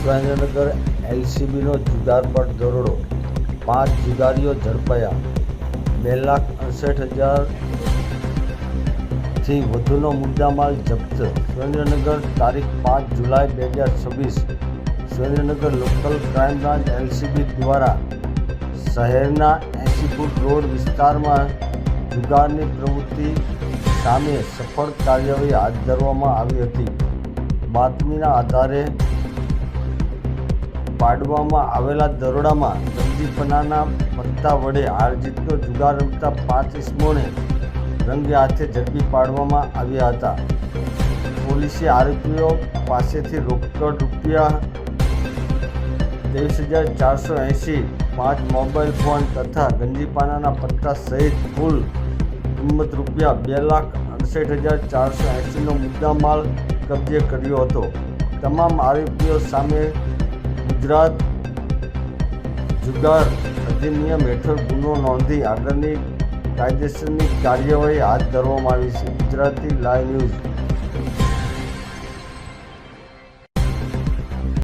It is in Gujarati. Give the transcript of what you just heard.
સુરેન્દ્રનગર એલસીબીનો જુગાર પર દરોડો, 5 જુગારીઓ ઝડપાયા, 2,68,000થી વધુનો મુદ્દામાલ જપ્ત. સુરેન્દ્રનગર, તારીખ 5 જુલાઈ 2026. Surendranagar local crime branch LCB દ્વારા શહેરના 80 ફૂટ રોડ વિસ્તારમાં જુગારની પ્રવૃત્તિ સામે સફળ કાર્યવાહી હાથ ધરવામાં આવી હતી. બાતમીના આધારે પાડવામાં આવેલા દરોડામાં ગંજીપનાના પત્તા વડે હાર જીતનો જુગાર રમતા 5 ઇસમોને રંગે હાથે ઝડપી પાડવામાં આવ્યા હતા. પોલીસે આરોપીઓ પાસેથી રોકડ રૂપિયા 23,480, 5 મોબાઈલ ફોન તથા ગંજીપાનાના પત્તા સહિત કુલ કિંમત રૂપિયા 2,68,480નો મુદ્દામાલ કબજે કર્યો હતો. તમામ આરોપીઓ સામે ગુજરાત જુગાર અધિનિયમ હેઠળ ગુનો નોંધી આગળની કાયદેસરની કાર્યવાહી હાથ ધરવામાં આવી છે. Gujarati live news.